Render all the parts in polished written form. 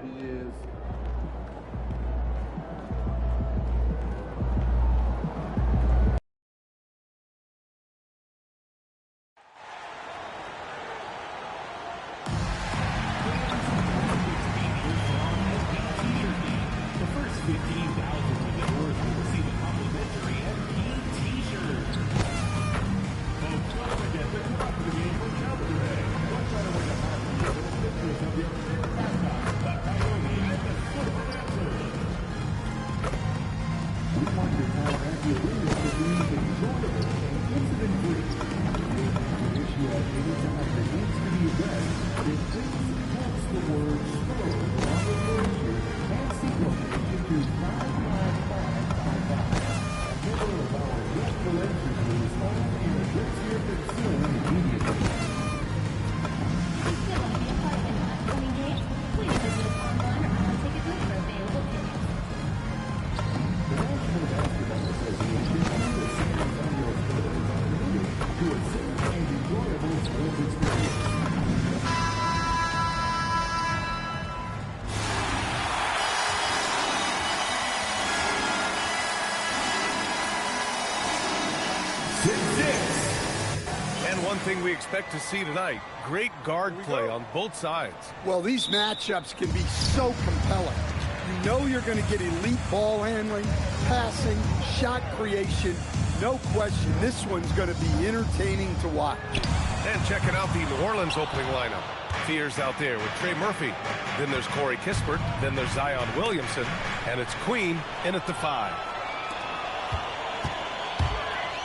is thing we expect to see tonight. Great guard play on both sides. Well, these matchups can be so compelling. You know you're going to get elite ball handling, passing, shot creation. No question, this one's going to be entertaining to watch. And checking out the New Orleans opening lineup. Fears out there with Trey Murphy. Then there's Corey Kispert. Then there's Zion Williamson. And it's Queen in at the 5.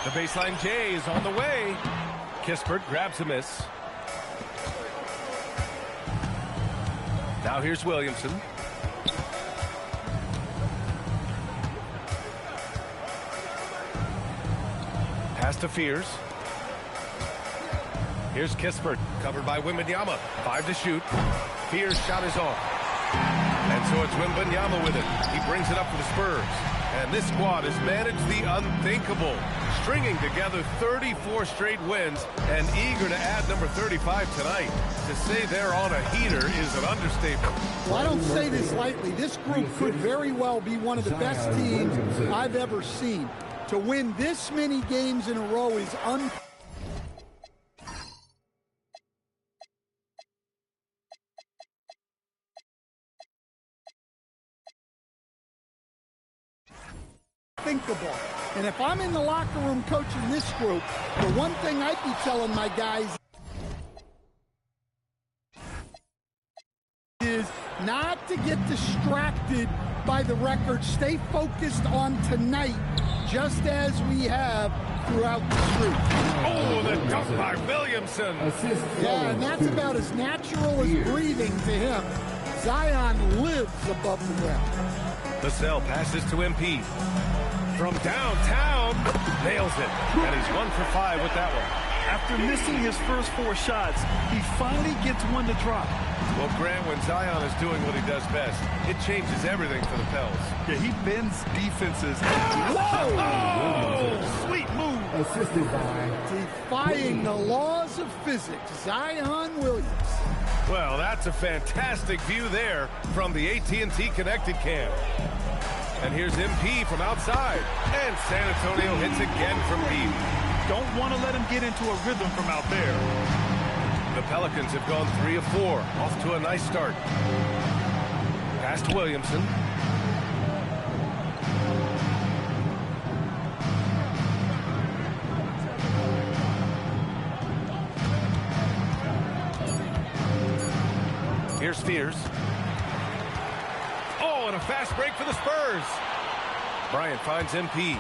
The baseline J is on the way. Kispert grabs a miss. Now here's Williamson. Pass to Fears. Here's Kispert, covered by Wembanyama. 5 to shoot. Fears' shot is off. And so it's Wembanyama with it. He brings it up for the Spurs. And this squad has managed the unthinkable, stringing together 34 straight wins and eager to add number 35 tonight. To say they're on a heater is an understatement. Well, I don't say this lightly. This group could very well be one of the best teams I've ever seen. To win this many games in a row is unthinkable. And if I'm in the locker room coaching this group, the one thing I'd be telling my guys is not to get distracted by the record. Stay focused on tonight, just as we have throughout the street. Oh, the dunk by Williamson. Yeah, and that's about as natural as breathing to him. Zion lives above the ground. Vassell passes to MP. From downtown, nails it. And he's 1 for 5 with that one. After missing his first 4 shots, he finally gets one to drop. Well, Grant, when Zion is doing what he does best, it changes everything for the Pels. Yeah, he bends defenses. Whoa! Oh, sweet move. assisted by defying the laws of physics, Zion Williams. Well, that's a fantastic view there from the AT&T Connected Cam. And here's MP from outside. And San Antonio hits again from deep. Don't want to let him get into a rhythm from out there. The Pelicans have gone 3 of 4. Off to a nice start. Pass to Williamson. Here's Fears. Oh, and a fast break for the Spurs. Bryant finds MP.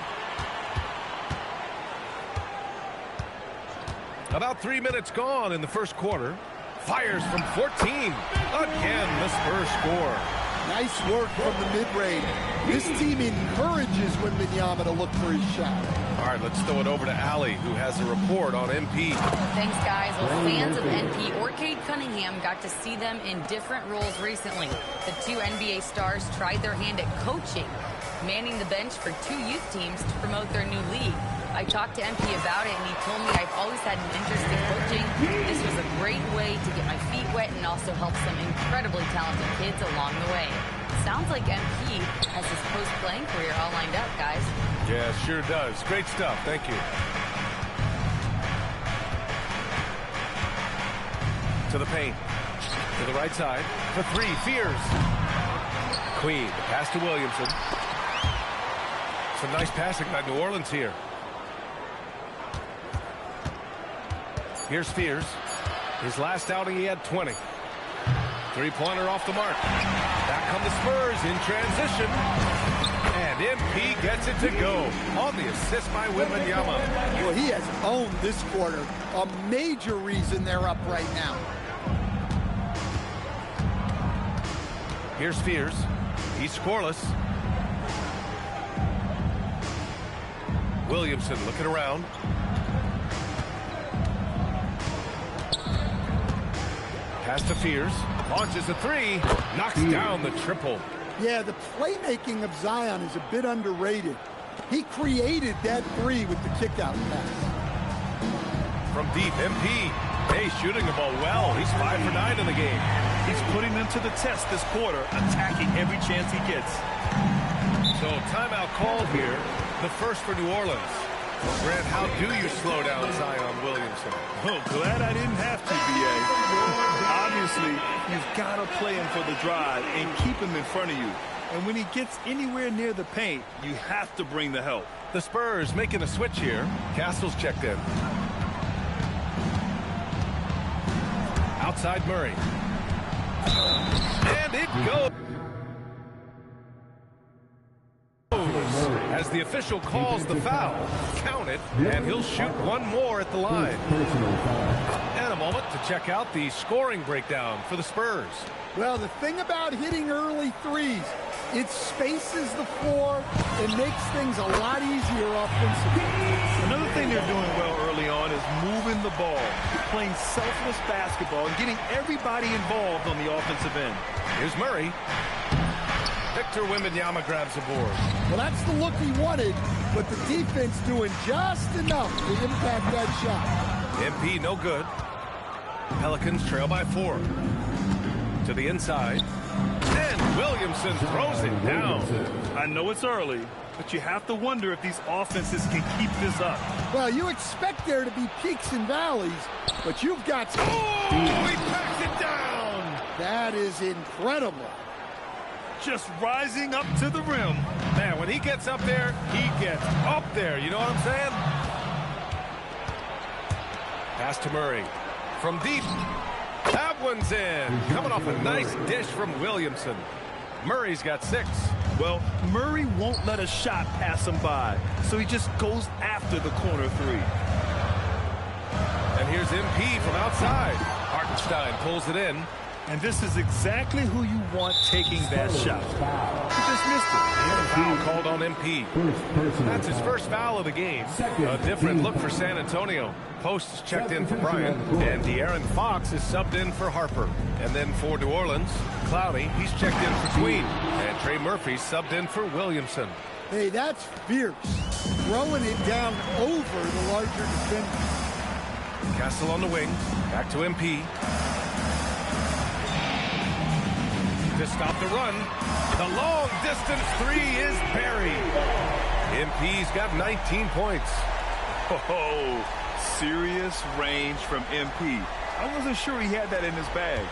About 3 minutes gone in the first quarter. Fires from 14. Again, the Spurs score. Nice work from the mid-range. This team encourages Wembanyama to look for his shot. All right, let's throw it over to Allie, who has a report on MP. Thanks, guys. Well, fans of NP or Cade Cunningham got to see them in different roles recently. The two NBA stars tried their hand at coaching, manning the bench for 2 youth teams to promote their new league. I talked to MP about it, and he told me I've always had an interest in coaching. This was a great way to get my feet wet and also help some incredibly talented kids along the way. Sounds like MP has his post-playing career all lined up, guys. Yeah, sure does. Great stuff. Thank you. To the paint. To the right side. For three. Fears. Queen. Pass to Williamson. Some nice passing by New Orleans here. Here's Fears. His last outing, he had 20. Three-pointer off the mark. Back come the Spurs in transition. And MP gets it to go on the assist by Wembanyama. Well, he has owned this quarter. A major reason they're up right now. Here's Fears. He's scoreless. Williamson looking around. Pass to Fears. Launches a three. Knocks down the triple. Yeah, the playmaking of Zion is a bit underrated. He created that three with the kickout pass. From deep, MP. Hey, shooting the ball well. He's 5 for 9 in the game. He's putting them to the test this quarter, attacking every chance he gets. So timeout called here. The first for New Orleans. Well, Grant, how do you slow down Zion Williamson? Oh, glad I didn't have to, B.A. Obviously, you've got to play him for the drive and keep him in front of you. And when he gets anywhere near the paint, you have to bring the help. The Spurs making a switch here. Castle's checked in. Outside Murray. And it goes. As the official calls the foul, count it, and he'll shoot one more at the line. And a moment to check out the scoring breakdown for the Spurs. Well, the thing about hitting early threes, it spaces the floor and makes things a lot easier offensively. Another thing they're doing well early on is moving the ball, playing selfless basketball, and getting everybody involved on the offensive end. Here's Murray. Victor Wembanyama grabs the board. Well, that's the look he wanted, but the defense doing just enough to impact that shot. MP no good. Pelicans trail by 4. To the inside. And Williamson throws it down. I know it's early, but you have to wonder if these offenses can keep this up. Well, you expect there to be peaks and valleys, but you've got... Oh, he packs it down! That is incredible. Just rising up to the rim. Man, when he gets up there, he gets up there. You know what I'm saying? Pass to Murray. From deep. That one's in. Coming off a nice dish from Williamson. Murray's got 6. Well, Murray won't let a shot pass him by, so he just goes after the corner 3. And here's MP from outside. Hartenstein pulls it in. And this is exactly who you want taking that shot. He just missed it. Foul called on MP. That's his first foul of the game. A different look for San Antonio. Post is checked in for Bryant, and De'Aaron Fox is subbed in for Harper. And then for New Orleans, Clowney, he's checked in for Queen. And Trey Murphy subbed in for Williamson. Hey, that's fierce. Throwing it down over the larger defender. Castle on the wing. Back to MP. To stop the run. The long distance 3 is buried. MP's got 19 points. Oh, serious range from MP. I wasn't sure he had that in his bag.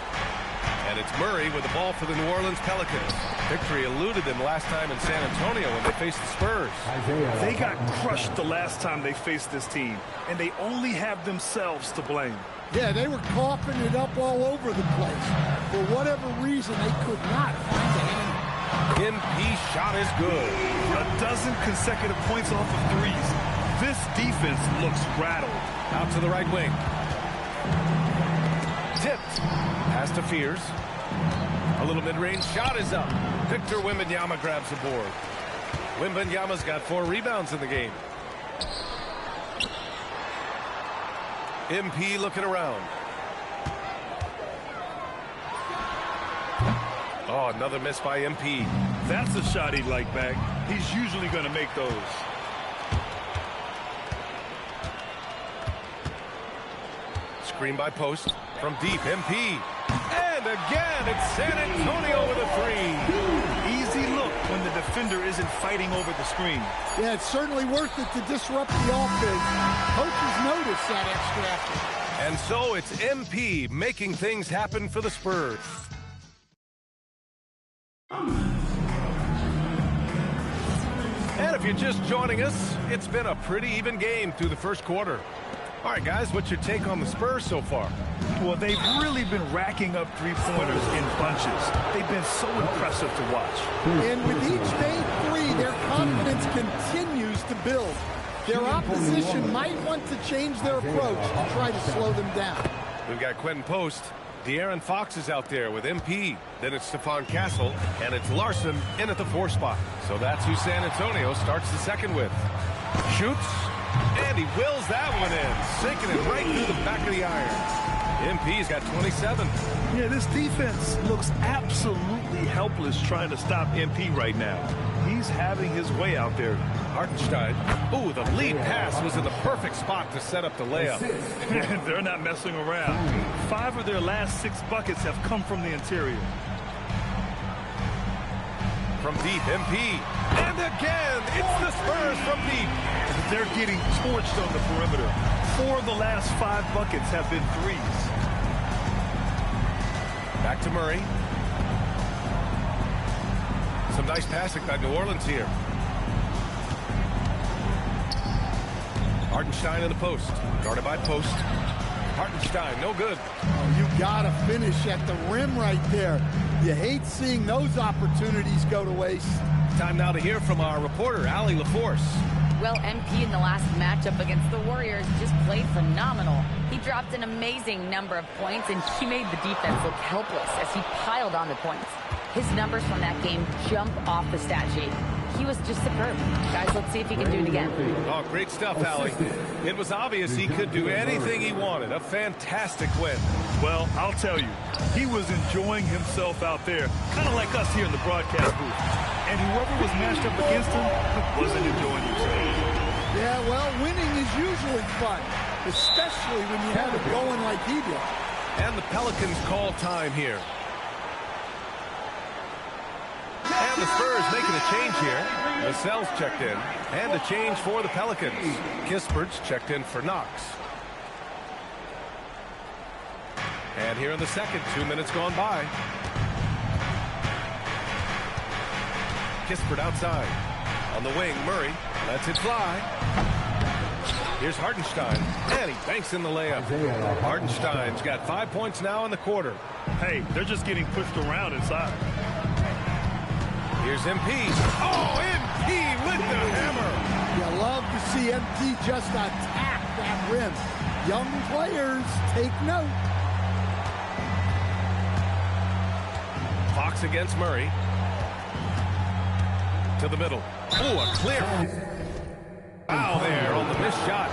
And it's Murray with the ball for the New Orleans Pelicans. Victory eluded them last time in San Antonio when they faced the Spurs. They got crushed the last time they faced this team, and they only have themselves to blame. Yeah, they were coughing it up all over the place. For whatever reason, they could not find the handle. MP's shot is good. A dozen consecutive points off of threes. This defense looks rattled. Out to the right wing. Tipped. Pass to Fears. A little mid-range shot is up. Victor Wembanyama grabs the board. Wembanyama's got 4 rebounds in the game. MP looking around. Oh, another miss by MP. That's a shot he'd like back. He's usually going to make those. Screen by post from deep, MP. And again, it's San Antonio with a three. Easy look when the defender isn't fighting over the screen. Yeah, it's certainly worth it to disrupt the offense. Coaches notice that extra effort. And so it's MP making things happen for the Spurs. And if you're just joining us, it's been a pretty even game through the first quarter. All right, guys, what's your take on the Spurs so far? Well, they've really been racking up three-pointers in bunches. They've been so impressive to watch. And with each made three, their confidence continues to build. Their opposition might want to change their approach to try to slow them down. We've got Quentin Post. De'Aaron Fox is out there with MP. Then it's Stephon Castle, and it's Larson in at the 4 spot. So that's who San Antonio starts the second with. Shoots, and he wills that one in, sinking it right through the back of the iron. MP's got 27. Yeah, this defense looks absolutely helpless trying to stop MP right now. He's having his way out there. Hartenstein. Ooh, the lead pass was in the perfect spot to set up the layup. They're not messing around. 5 of their last 6 buckets have come from the interior. From deep, MP. And again, it's the Spurs from deep. They're getting torched on the perimeter. 4 of the last 5 buckets have been threes. Back to Murray. Some nice passing by New Orleans here. Hartenstein in the post. Guarded by Post. Hartenstein, no good. Oh, you got to finish at the rim right there. You hate seeing those opportunities go to waste. Time now to hear from our reporter, Allie LaForce. Well, MP in the last matchup against the Warriors just played phenomenal. He dropped an amazing number of points, and he made the defense look helpless as he piled on the points. His numbers from that game jump off the stat sheet. He was just superb. Guys, let's see if he can do it again. Oh, great stuff, Allie. It was obvious he could do anything he wanted. A fantastic win. Well, I'll tell you, he was enjoying himself out there, kind of like us here in the broadcast booth. And whoever was matched up against him wasn't enjoying himself. Yeah, well, winning is usually fun, especially when you have it going like he did. And the Pelicans call time here. And the Spurs making a change here. Vassell's checked in. And a change for the Pelicans. Kispert's checked in for Knox. And here in the second, 2 minutes gone by. Kispert outside. On the wing, Murray lets it fly. Here's Hartenstein. And he banks in the layup. Hartenstein's got 5 points now in the quarter. Hey, they're just getting pushed around inside. Here's MP. Oh, MP with the hammer. You love to see MP just attack that rim. Young players, take note. Fox against Murray. To the middle. Oh, a clear foul there on the missed shot.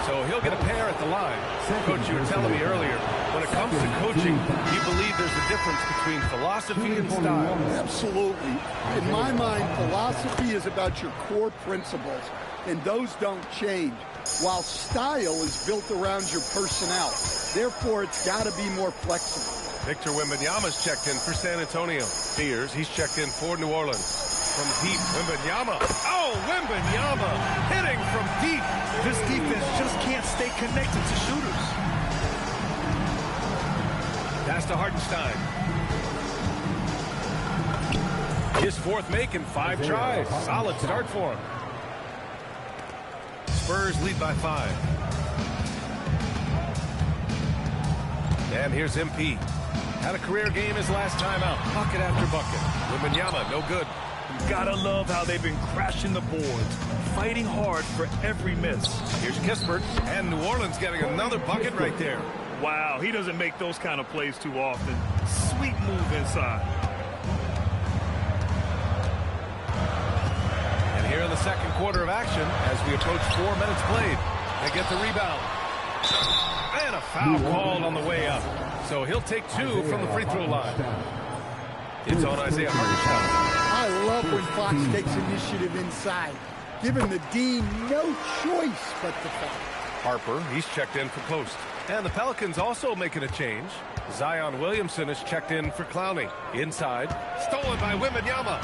So he'll get a pair at the line. Coach, you were telling me earlier, when it comes to coaching, you believe there's a difference between philosophy and style. Absolutely. In my mind, philosophy is about your core principles, and those don't change, while style is built around your personnel. Therefore, it's got to be more flexible. Victor Wembanyama's checked in for San Antonio. Spears, he's checked in for New Orleans. From deep, Wembanyama. Oh, Wembanyama hitting from deep. This defense just can't stay connected to shooters. Pass to Hartenstein. His 4th make in 5 tries. Solid start for him. Spurs lead by 5. And here's MP. Had a career game his last time out. Bucket after bucket. Wembanyama, no good. You gotta love how they've been crashing the boards, fighting hard for every miss. Here's Kispert, and New Orleans getting another bucket right there. Wow, he doesn't make those kind of plays too often. Sweet move inside. And here in the second quarter of action, as we approach 4 minutes played, they get the rebound. And a foul called on the way up. So he'll take 2 from the free throw line. It's on Isaiah Hartenstein. I love when Fox takes initiative inside, giving the Dean no choice but to foul. Harper, he's checked in for post. And the Pelicans also making a change. Zion Williamson is checked in for Clowney. Inside, stolen by Wembanyama.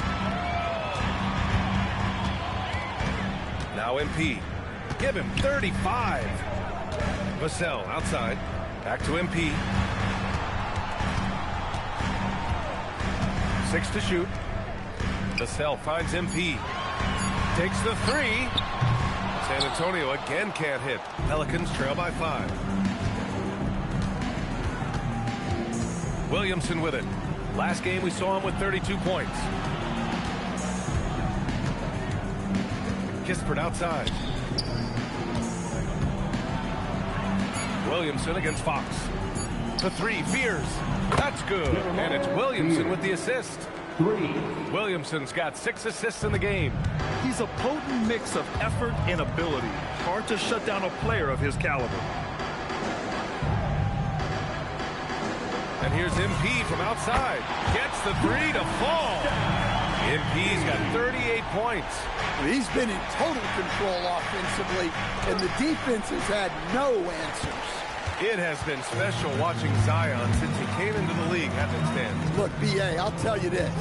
Now MP. Give him 35. Vassell outside. Back to MP. 6 to shoot. Vassell finds MP. Takes the 3. San Antonio again can't hit. Pelicans trail by 5. Williamson with it. Last game we saw him with 32 points. Kispert outside. Williamson against Fox. The 3, Fears. That's good. And it's Williamson with the assist. Williamson's got 6 assists in the game. He's a potent mix of effort and ability. Hard to shut down a player of his caliber. And here's MP from outside. Gets the 3 to fall. MP's got 38 points. He's been in total control offensively, and the defense has had no answers. It has been special watching Zion since he came into the league, hasn't it, Stan? Look, B.A., I'll tell you this.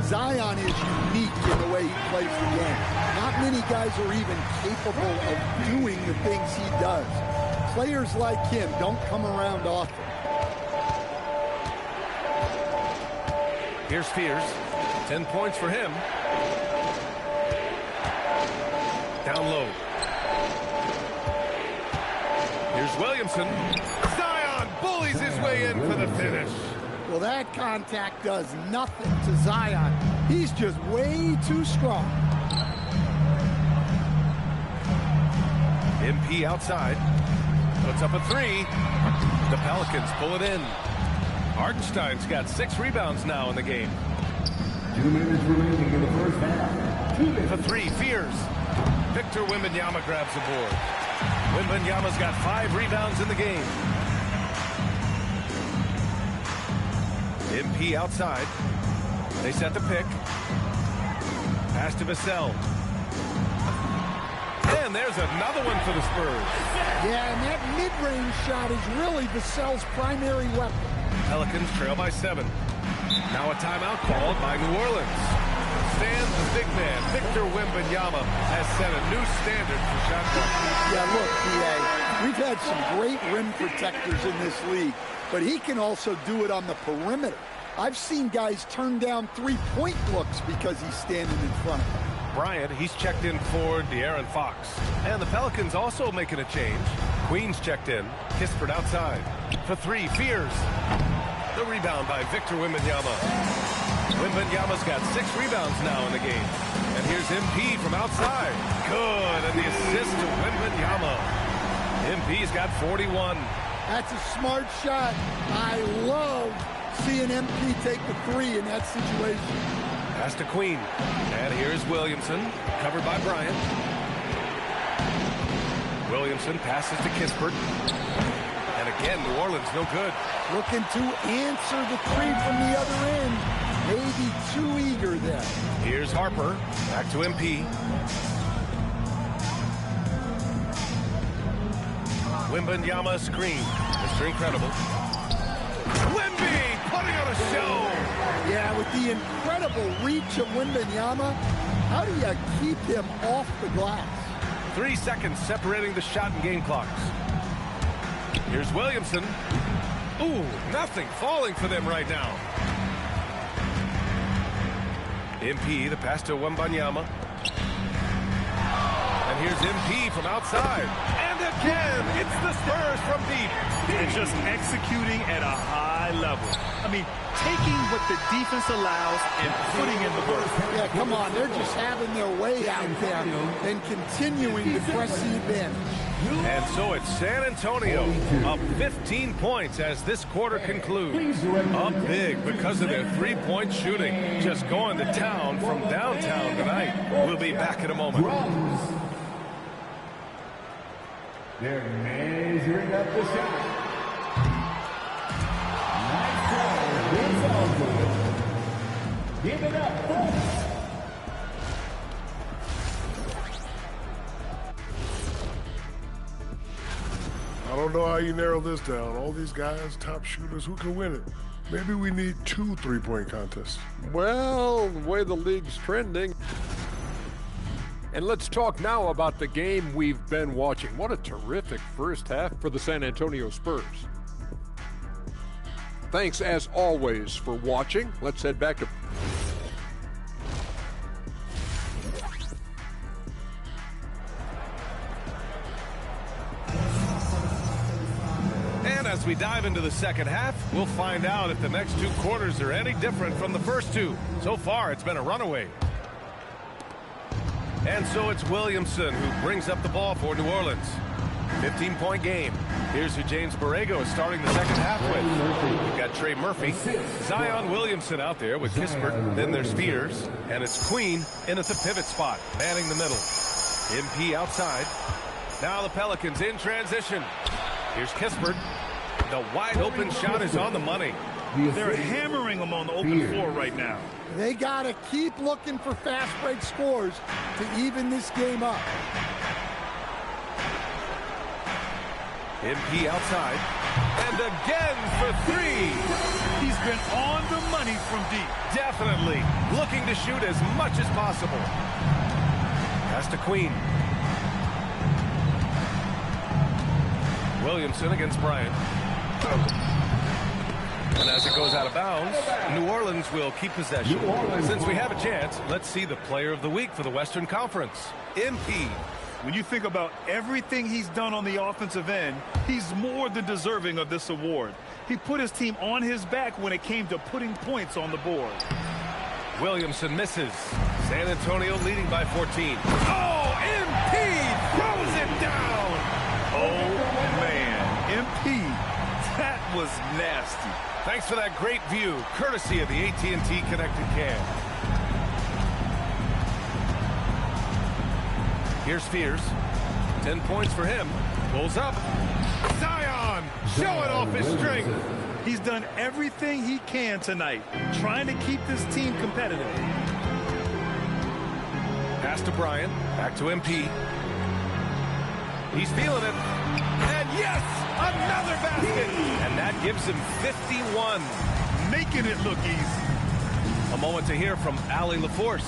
Zion is unique in the way he plays the game. Not many guys are even capable of doing the things he does. Players like him don't come around often. Here's Fears. 10 points for him. Down low. Here's Williamson. Zion bullies his way in for the finish. Well, that contact does nothing to Zion. He's just way too strong. MP outside. Puts up a 3. The Pelicans pull it in. Hartenstein's got 6 rebounds now in the game. 2 minutes remaining in the first half. The 3, Fears. Victor Wembanyama grabs the board. Wembanyama's got 5 rebounds in the game. MP outside. They set the pick. Pass to Vassell. And there's another one for the Spurs. Yeah, and that mid-range shot is really Vassell's primary weapon. Pelicans trail by 7. Now a timeout called by New Orleans. Stan, the big man, Victor Wembanyama, has set a new standard for shot blocking. Yeah, look, B.A., we've had some great rim protectors in this league, but he can also do it on the perimeter. I've seen guys turn down three-point looks because he's standing in front of them. Bryant, he's checked in for De'Aaron Fox. And the Pelicans also making a change. Queens checked in. Kispert outside. For 3, Fears. The rebound by Victor Wembanyama. Wembanyama's got 6 rebounds now in the game. And here's MP from outside. Good, and the assist to Wembanyama. MP's got 41. That's a smart shot. I love seeing MP take the 3 in that situation. Pass to Queen. And here's Williamson, covered by Bryant. Williamson passes to Kispert. And again, New Orleans no good. Looking to answer the 3 from the other end. Maybe too eager there. Here's Harper. Back to MP. Wembanyama screen. Mr. Incredible. Wemby putting on a show. Yeah, with the incredible reach of Wembanyama, how do you keep him off the glass? 3 seconds separating the shot and game clocks. Here's Williamson. Ooh, nothing falling for them right now. MP, the pass to Wembanyama. And here's MP from outside. And again, it's the Spurs from deep. And just executing at a high level. I mean, taking what the defense allows and putting in the work. Yeah, come on. They're just having their way out there and continuing to press the advantage. And so it's San Antonio up 15 points as this quarter concludes. Up big because of their three-point shooting. Just going to town from downtown tonight. We'll be back in a moment. They're measuring up the shot. Nice try. Give it up, folks. I don't know how you narrow this down. All these guys, top shooters, who can win it? Maybe we need 2 3-point contests. Well, the way the league's trending. And let's talk now about the game we've been watching. What a terrific first half for the San Antonio Spurs. Thanks, as always, for watching. Let's head back to... And as we dive into the second half, we'll find out if the next 2 quarters are any different from the first 2. So far, it's been a runaway. And so it's Williamson who brings up the ball for New Orleans. 15-point game. Here's who James Borrego is starting the second half with. We've got Trey Murphy, Zion Williamson out there with Kispert. Then there's Spears, and it's Queen in at the pivot spot, manning the middle. MP outside. Now the Pelicans in transition. Here's Kispert. The wide open shot is on the money. They're hammering them on the open floor right now. They got to keep looking for fast break scores to even this game up. MP outside. And again for 3. He's been on the money from deep. Definitely looking to shoot as much as possible. Pass to Queen. Williamson against Bryant. And as it goes out of bounds, New Orleans will keep possession. Since we have a chance, let's see the player of the week for the Western Conference. MP. When you think about everything he's done on the offensive end, he's more than deserving of this award. He put his team on his back when it came to putting points on the board. Williamson misses. San Antonio leading by 14. Oh, MP throws it down. Oh, man. MP, that was nasty. Thanks for that great view, courtesy of the AT&T Connected Cam. Here's Spears. 10 points for him. Pulls up. Zion showing off his strength. He's done everything he can tonight, trying to keep this team competitive. Pass to Bryant. Back to MP. He's feeling it. And yes, another basket. And that gives him 51. Making it look easy. A moment to hear from Allie LaForce.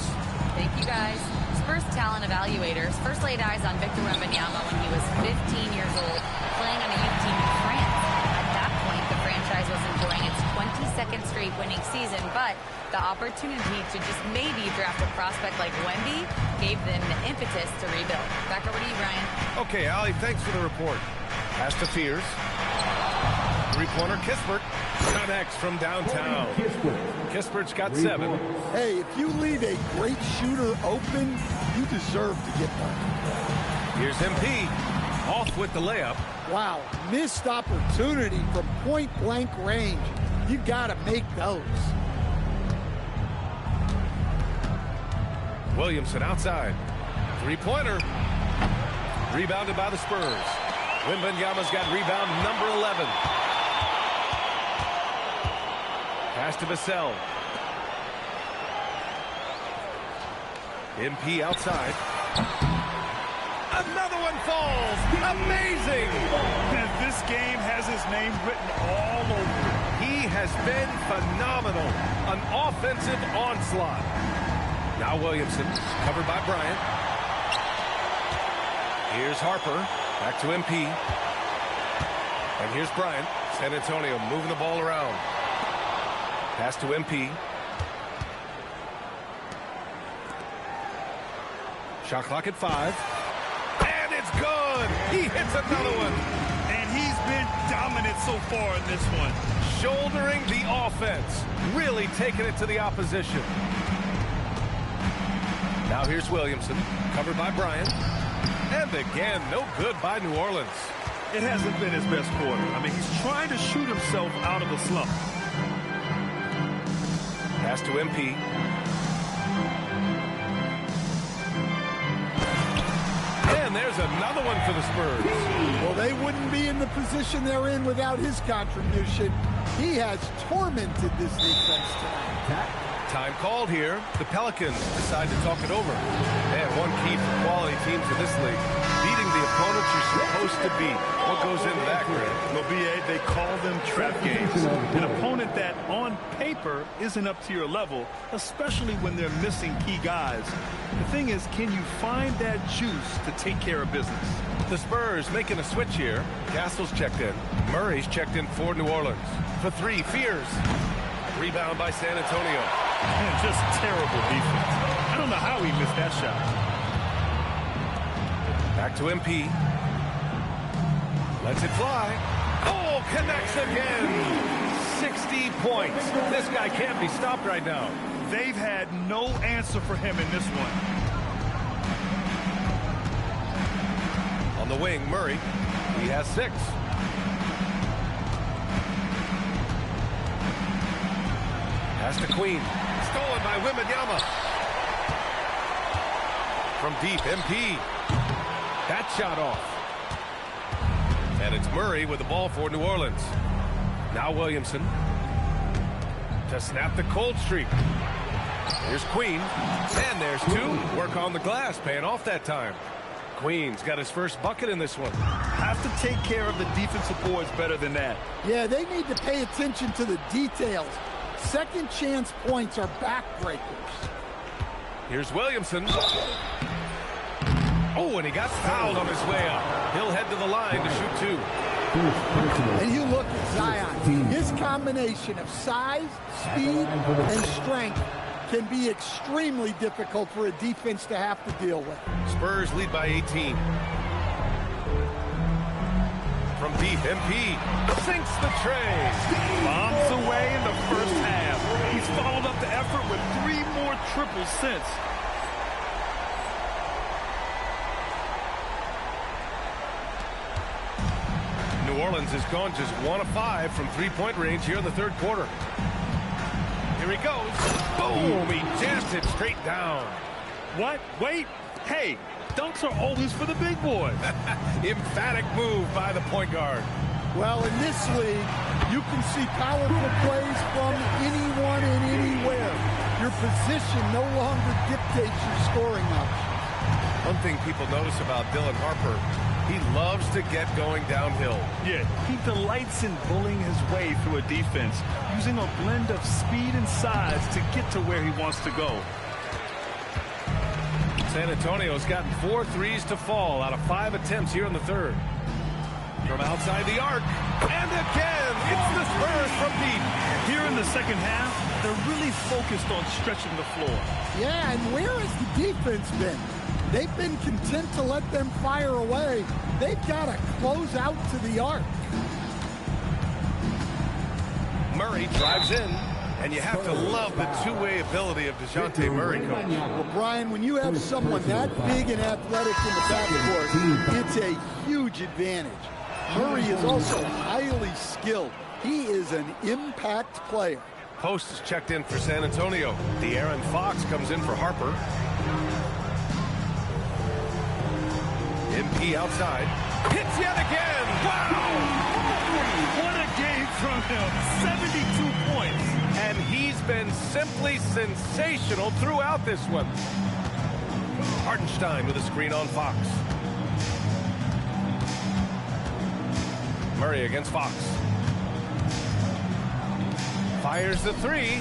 Thank you, guys. Spurs talent evaluators first laid eyes on Victor Wembanyama when he was 15 years old, playing on a youth team in France. At that point, the franchise was enjoying its 22nd straight winning season, but the opportunity to just maybe draft a prospect like Wemby gave them the impetus to rebuild. Back over to you, Brian. Okay, Allie, thanks for the report. Pass to Fears. Three-pointer, Kispert connects from downtown. Kispert's got 7. Hey, if you leave a great shooter open, you deserve to get one. Here's MP, off with the layup. Wow, missed opportunity from point-blank range. You got to make those. Williamson outside. Three-pointer. Rebounded by the Spurs. Wembanyama's got rebound number 11. Pass to Vassell. MP outside. Another one falls. Amazing. And this game has his name written all over it. He has been phenomenal. An offensive onslaught. Now Williamson, covered by Bryant. Here's Harper. Back to MP. And here's Bryant. San Antonio moving the ball around. Pass to MP. Shot clock at 5. And it's good. He hits another one. And he's been dominant so far in this one. Shouldering the offense. Really taking it to the opposition. Now here's Williamson. Covered by Bryant. And again, no good by New Orleans. It hasn't been his best quarter. I mean, he's trying to shoot himself out of the slump. Pass to MP. And there's another one for the Spurs. Well, they wouldn't be in the position they're in without his contribution. He has tormented this defense tonight. Time called here. The Pelicans decide to talk it over. And one key for quality teams in this league, beating the opponents you're supposed supposed to beat. What goes into that, Greg? Well, BA, they call them trap games. An opponent that, on paper, isn't up to your level, especially when they're missing key guys. The thing is, can you find that juice to take care of business? The Spurs making a switch here. Castle's checked in. Murray's checked in for New Orleans. For three, Fears. Rebound by San Antonio. Man, just terrible defense. I don't know how he missed that shot. Back to MP. Lets it fly. Oh, connects again. 60 points. This guy can't be stopped right now. They've had no answer for him in this one. On the wing, Murray. He has 6. Pass to Queen. Stolen by Wembanyama. From deep, MP. That shot off. And it's Murray with the ball for New Orleans. Now Williamson. To snap the cold streak. Here's Queen. And there's 2. Work on the glass, paying off that time. Queen's got his first bucket in this one. Have to take care of the defensive boards better than that. Yeah, they need to pay attention to the details. Second chance points are backbreakers. Here's Williamson. Oh, and he got fouled on his way up. He'll head to the line to shoot 2. And you look at Zion. His combination of size, speed, and strength can be extremely difficult for a defense to have to deal with. Spurs lead by 18. From deep, MP sinks the tray. Bombs away in the first half. He's followed up the effort with 3 more triples since. New Orleans has gone just 1 of 5 from three-point range here in the third quarter. Here he goes. Boom! He jammed it straight down. What? Wait. Hey, dunks are always for the big boys. Emphatic move by the point guard. Well, in this league, you can see powerful plays from anyone and anywhere. Your position no longer dictates your scoring options. One thing people notice about Dylan Harper, he loves to get going downhill. Yeah, he delights in bullying his way through a defense, using a blend of speed and size to get to where he wants to go. San Antonio's gotten 4 threes to fall out of 5 attempts here in the third. From outside the arc, and again, it's the Spurs from deep. Here in the second half, they're really focused on stretching the floor. Yeah, and where has the defense been? They've been content to let them fire away. They've got to close out to the arc. Murray drives in, and you have to love the two-way ability of DeJounte Murray, Coach. Well, Brian, when you have someone that big and athletic in the backcourt, it's a huge advantage. Murray is also highly skilled. He is an impact player. Post is checked in for San Antonio. De'Aaron Fox comes in for Harper. MP outside. Hits yet again. Wow! What a game from him. 72 points. And he's been simply sensational throughout this one. Hartenstein with a screen on Fox. Murray against Fox. Fires the 3.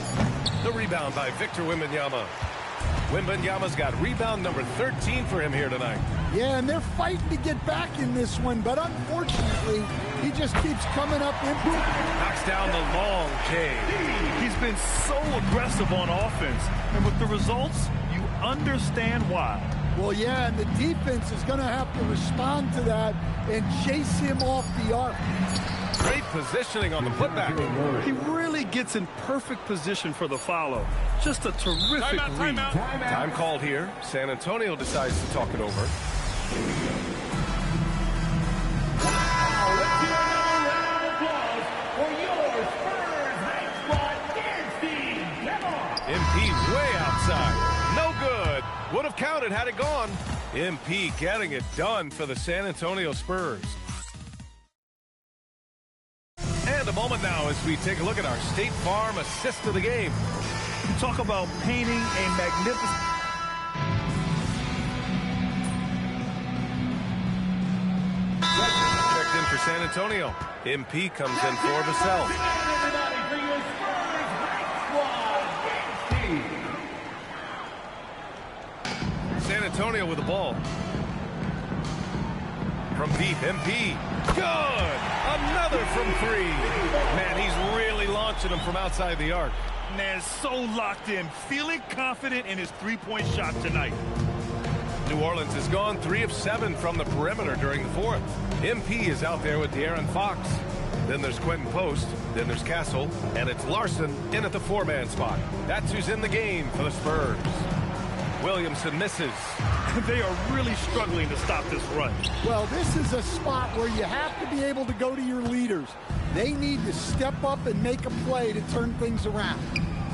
The rebound by Victor Wembanyama. Wembanyama's got rebound number 13 for him here tonight. Yeah, and they're fighting to get back in this one, but unfortunately, he just keeps coming up empty. Knocks down the long J. He's been so aggressive on offense, and with the results, you understand why. Well, yeah, and the defense is going to have to respond to that and chase him off the arc. Great positioning on the putback. He really gets in perfect position for the follow. Just a terrific read. Time called here. San Antonio decides to talk it over. Wow, let's hear another round of applause for your Spurs Night Squad dance team. Come on. MP way outside. No good. Would have counted had it gone. MP getting it done for the San Antonio Spurs. And a moment now as we take a look at our State Farm assist of the game. You talk about painting a magnificent... The for San Antonio. MP comes in for Vassell. Everybody for your Spurs Night Squad, San Antonio with the ball. From deep, MP. Good! Another from three. Man, he's really launching them from outside the arc. Man, so locked in, feeling confident in his three-point shot tonight. New Orleans has gone 3 of 7 from the perimeter during the fourth. MP is out there with De'Aaron Fox. Then there's Quentin Post. Then there's Castle. And it's Larson in at the 4-man spot. That's who's in the game for the Spurs. Williamson misses. They are really struggling to stop this run. Well, this is a spot where you have to be able to go to your leaders. They need to step up and make a play to turn things around.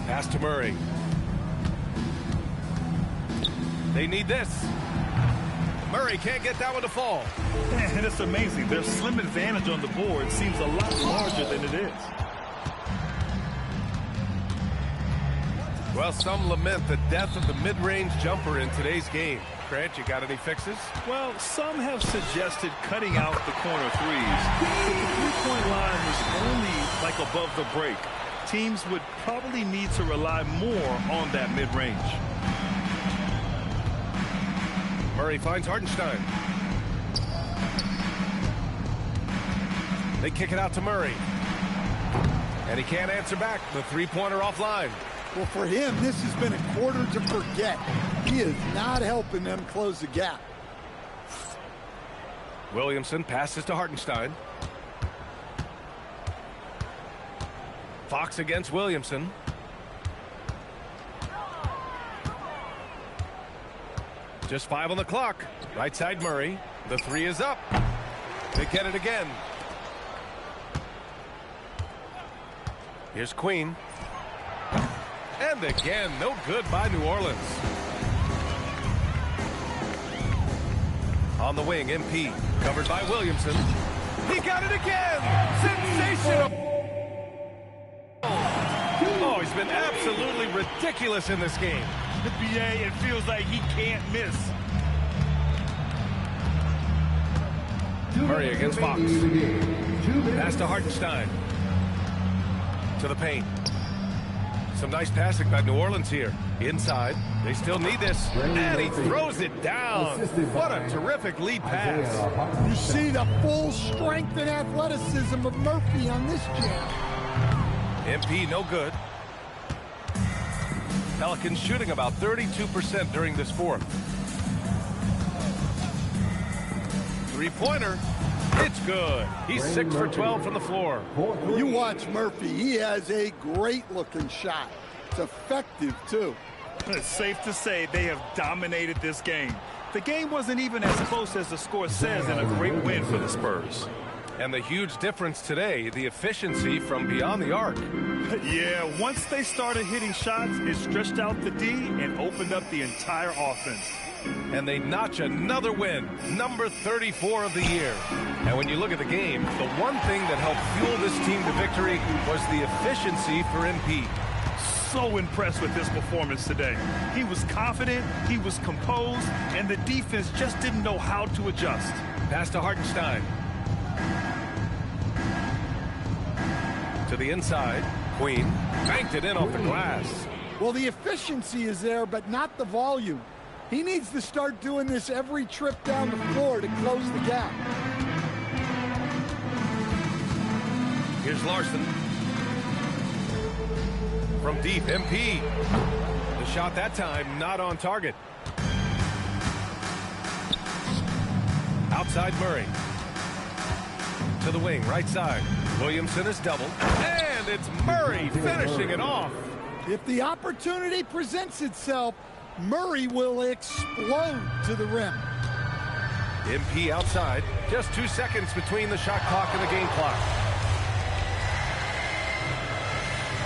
Pass to Murray. They need this. Murray can't get that one to fall. And it's amazing. Their slim advantage on the board seems a lot larger than it is. Well, some lament the death of the mid-range jumper in today's game. Grant, you got any fixes? Well, some have suggested cutting out the corner threes. If the three-point line was only like above the break, teams would probably need to rely more on that mid-range. Murray finds Hartenstein. They kick it out to Murray. And he can't answer back. The three-pointer offline. Well, for him, this has been a quarter to forget. He is not helping them close the gap. Williamson passes to Hartenstein. Fox against Williamson. Just 5 on the clock. Right side Murray. The 3 is up. They get it again. Here's Queen. And again, no good by New Orleans. On the wing, MP. Covered by Williamson. He got it again! Sensational! Oh, he's been absolutely ridiculous in this game. The BA, it feels like he can't miss. Murray against Fox. Pass to Hartenstein. To the paint. Some nice passing by New Orleans here. Inside. They still need this. And he throws it down. What a terrific lead pass. You see the full strength and athleticism of Murphy on this jam. MP no good. Pelicans shooting about 32% during this fourth. Three-pointer. It's good. He's 6 for 12 from the floor. You watch Murphy. He has a great-looking shot. It's effective, too. It's safe to say they have dominated this game. The game wasn't even as close as the score says, and a great win for the Spurs. And the huge difference today, the efficiency from beyond the arc. Yeah, once they started hitting shots, it stretched out the D and opened up the entire offense. And they notch another win, number 34 of the year. And when you look at the game, the one thing that helped fuel this team to victory was the efficiency for MP. So impressed with his performance today. He was confident, he was composed, and the defense just didn't know how to adjust. Pass to Hartenstein. To the inside. Queen banked it in off the glass. Well, the efficiency is there, but not the volume. He needs to start doing this every trip down the floor to close the gap. Here's Larson. From deep, MP. The shot that time not on target. Outside Murray. To the wing, right side. Williamson is doubled. And it's Murray finishing it off. If the opportunity presents itself, Murray will explode to the rim. MP outside. Just 2 seconds between the shot clock and the game clock.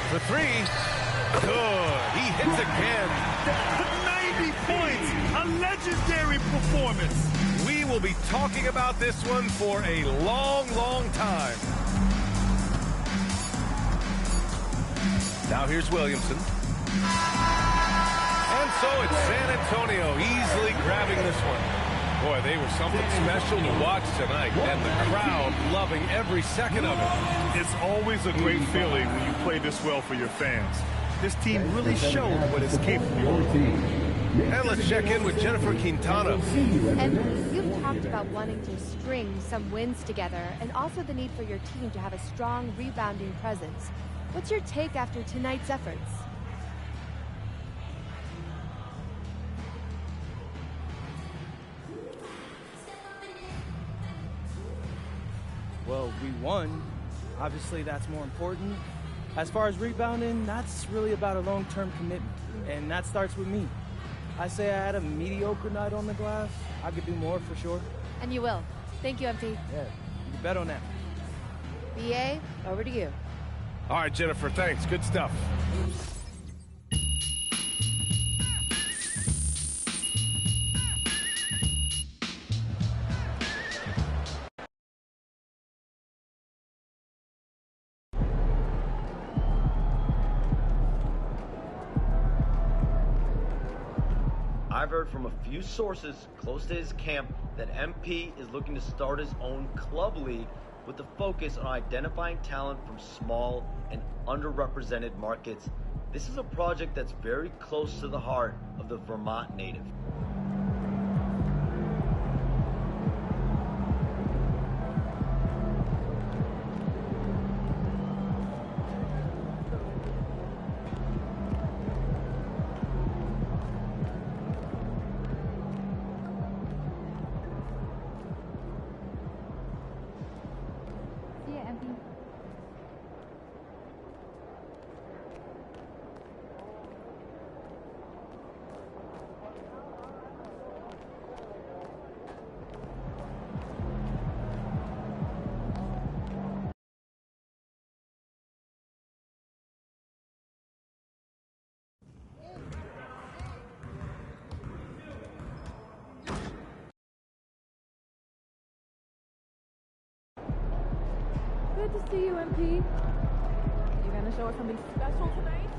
For 3. Good. He hits again. 90 points. A legendary performance. We will be talking about this one for a long, long time. Now here's Williamson. And so it's San Antonio easily grabbing this one. Boy, they were something special to watch tonight, and the crowd loving every second of it. It's always a great feeling when you play this well for your fans. This team really showed what it's capable of. And let's check in with Jennifer Quintana. And you've talked about wanting to string some wins together and also the need for your team to have a strong rebounding presence. What's your take after tonight's efforts? Well, we won. Obviously, that's more important. As far as rebounding, that's really about a long-term commitment, and that starts with me. I say I had a mediocre night on the glass. I could do more for sure. And you will. Thank you, MP. Yeah, you bet on that. BA, over to you. All right, Jennifer, thanks. Good stuff. I've heard from a few sources close to his camp that MP is looking to start his own club league with the focus on identifying talent from small and underrepresented markets. This is a project that's very close to the heart of the Vermont native. Good to see you, MP. You gonna show us something special tonight?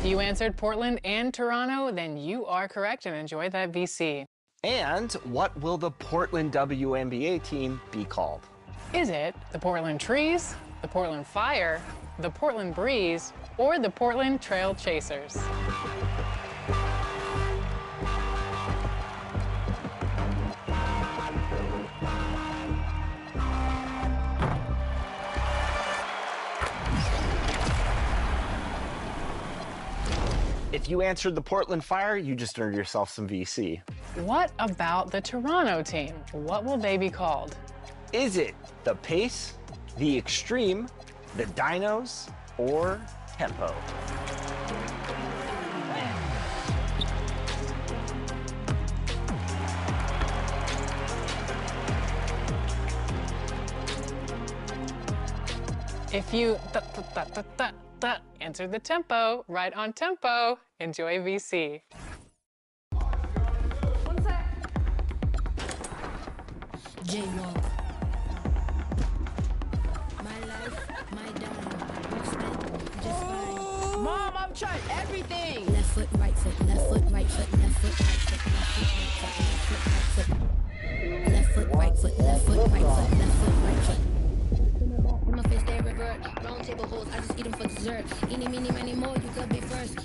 If you answered Portland and Toronto, then you are correct and enjoy that VC. And what will the Portland WNBA team be called? Is it the Portland Trees, the Portland Fire, the Portland Breeze, or the Portland Trail Chasers? If you answered the Portland Fire, you just earned yourself some VC. What about the Toronto team? What will they be called? Is it the Pace, the Extreme, the Dinos, or Tempo? If you Delta answered the tempo. Right on tempo. Enjoy VC. Jaywalk. My life, my dime. Spent just fine. Mom, I'm trying everything. Left foot, right foot, left foot, right foot, left foot, right foot, left foot, right foot, left foot, right foot, left foot, right foot, left foot, right foot. My face they revert. Round table holes, I just eat them for dessert. Eeny, meeny, many more, you could be first.